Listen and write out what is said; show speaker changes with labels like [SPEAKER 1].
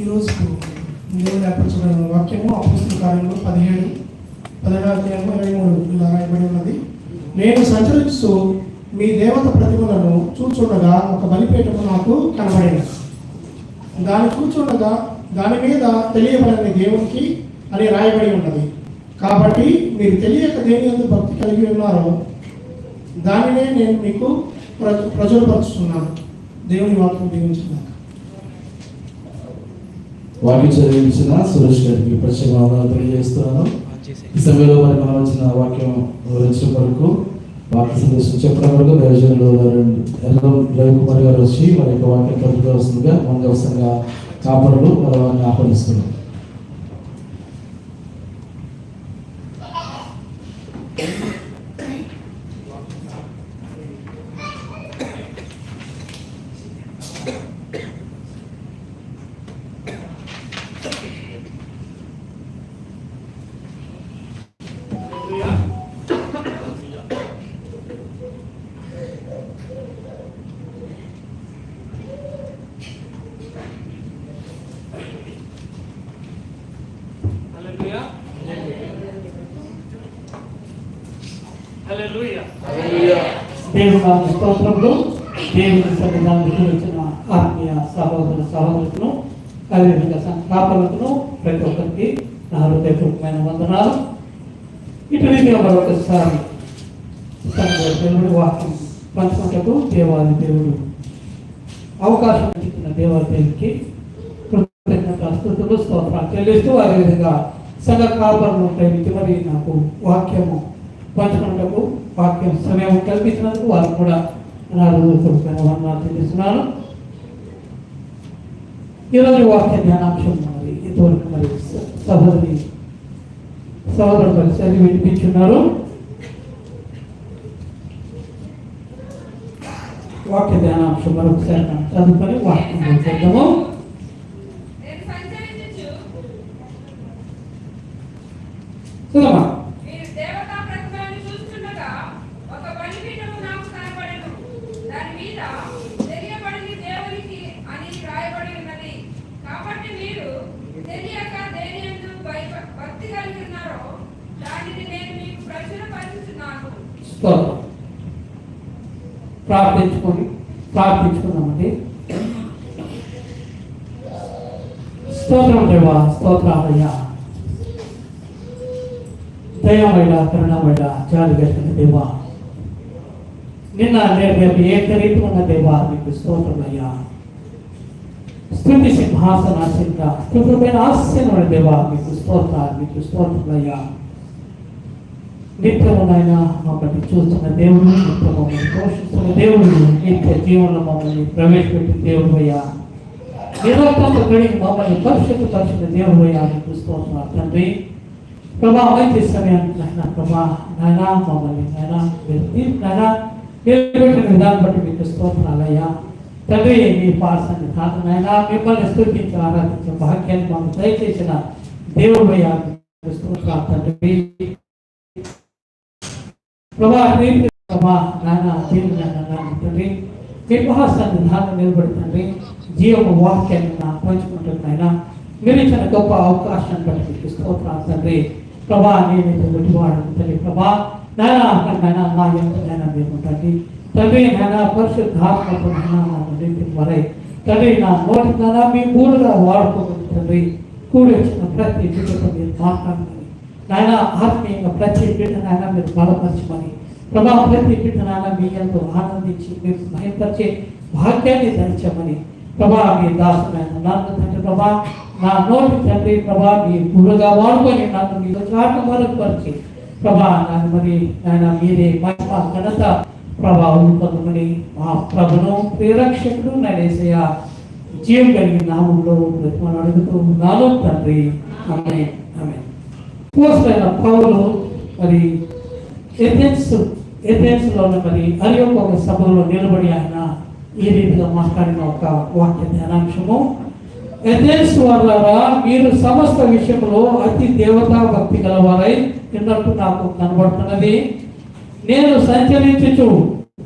[SPEAKER 1] ఈరోజు దేవుని అర్పించిన వాక్యము అపోస్తలుల కార్యములు 17:23 ఇలా రాయబడి ఉన్నది. నేను సంచరిస్తూ మీ దేవత ప్రతిమలను చూచుండగా ఒక బలిపీఠము నాకు కనబడింది. దాన్ని చూచుండగా దాని మీద తెలియబడని దేవునికి అని రాయబడి ఉన్నది. కాబట్టి మీరు తెలియక దేని యందు భక్తి కలిగి ఉన్నారో దానినే నేను మీకు ప్రజలుపరుస్తున్నాను. దేవుని వాక్యం దీవించున్నాను.
[SPEAKER 2] వాక్యం చదివించిన సురేష్ గారికి ప్రత్యేకంగా తెలియజేస్తున్నాను. ఈ సమయంలో మరి మనం వచ్చిన వాక్యం వివరించిన వరకు వాక్య సందేశం చెప్పడం వరకు దైవజనులు రవికుమార్ గారు వచ్చి మరి యొక్క వాక్యం ప్రతివస్తుందిగా మంగళంగా కాపరులు మరి వారిని ఆహ్వానిస్తున్నారు.
[SPEAKER 3] దేవుని స్తోత్రములు. దేవుని సన్నిధానానికి వచ్చిన ఆత్మీయ సహోదర సహోదరులను అదేవిధంగా సంస్థాపకులను ప్రతి ఒక్కరికి నా హృదయపూర్వకమైన వందనాలు. ఇటువైపుగా మరొకసారి దేవుడి వాక్యం పంచుకుంటూ దేవాది దేవుడు అవకాశం ఇచ్చిన దేవాది దేవుడికి కృతజ్ఞత స్తుతులు స్తోత్రాలు చెల్లిస్తూ అదేవిధంగా సంఘ కాపరులను ప్రేమించి మరి నాకు వాక్యము పంచుకున్నకు వాక్యం సమయం కల్పించినందుకు వారు కూడా నా హృదయపూర్వకమైన వందనాలు చెల్లిస్తున్నాను. ఈరోజు వాక్య ధ్యానాంశం మరి ఇంతవరకు మరి సహోదరుడు మరి చదివి వినిపించున్నారు. వాక్య ధ్యానాంశం మరొకసారి చదువుకొని వాక్యం చేద్దాము. ప్రార్థించుకున్నామండి. స్తోత్రం దేవా, స్తోత్రాలయ్యా, దయామయ్య, కరుణామయ్య, జాలి కలిగిన దేవా, నిన్న రేపు ఏకరీతి ఉన్న దేవా మీకు స్తోత్రమయ్యా. స్తుతి సింహాసనాశీన స్తుతమైన ఆశీనుల దేవా మీకు స్తోత్రాలు, మీకు స్తోత్రమయ్యా. నిత్యము నాయన మమ్మల్ని చూస్తున్న దేవుడు, నిత్యం మమ్మల్ని పోషిస్తున్న దేవుడు, నిత్య జీవనంలో మమ్మల్ని ప్రవేశపెట్టిన దేవుడు అయ్యా. నిరంతరం గడిగి మమ్మల్ని పరిశుద్ధపరిచిన దేవుడు అయ్యా మీకు స్తోత్రాలు తండ్రి. ప్రభా మంచి సమయానికి నాయన ప్రభా నాయన మమ్మల్ని నాయన నిలబెట్టిన విధానం బట్టి మీకు స్తోత్రాలయ్యా తండ్రి. మీ పాఠశాల కాదు నాయన మిమ్మల్ని స్తుతించి ఆరాధించే భాగ్యాన్ని మమ్మల్ని దయచేసిన దేవుడు అయ్యా మీకు స్తోత్రాలు తండ్రి. ప్రభా నాయన తండ్రి మీ మహాసాన్ని ధారణ నిలబడుతుంది. జీవము వాక్యాన్ని పంచుకుంటుంది నాయన. మీరు ఇచ్చిన గొప్ప అవకాశాన్ని బట్టి మీకు స్తోత్రాలు తండ్రి. ప్రభా నేను గుడివాడు తండ్రి. ప్రభా నాయన నాయన నా ఎంత నాయన మీరు ఉంటుంది తండ్రి. నాయన పరిశుద్ధాత్మకు వరై తండ్రి నా నోటి నాయన మీ ఊరుగా వాడుకోగలరు తండ్రి. కూడి వచ్చిన ప్రతి బిడ్డతో మీరు మాట్లాడమని నాయన, ఆత్మీయంగా ప్రతి బిడ్డ నాయన మీరు బలపరచమని ప్రభా, ప్రతి బిడ్డ నాయన మీ ఎంతో ఆనందించి మీరు భయపరిచే భాగ్యాన్ని ధరించమని ప్రభా మీ దాసునైన నన్ను తండ్రి ప్రభా నా నోటి తండ్రి ప్రభా మీ గురుగా వాడుకొని నన్ను మీరు చాటు మరుగుపరిచి ప్రభా నన్ను మరి ఆయన మీరే మహిమ ఘనత ప్రభావం పొందమని మా ప్రభును ప్రియరక్షకుడు నరేసయ్య జీవం కలిగిన నామంలో మనం అడుగుతూ ఉన్నాను తండ్రి. ఆమేన్ ఆమేన్. పోస్టైన పౌలు మరి ఎథెన్స్లో మరి అరియోపగ సభలో నిలబడి ఆయన ఈ రీతిగా మాట్లాడిన ఒక వాక్య ధ్యానాంశము. ఎథెన్స్ వారులారా, మీరు సమస్త విషయంలో అతి దేవతా భక్తి గలవారై ఉన్నట్టు నాకు కనబడుతున్నది. నేను సంచరించుచు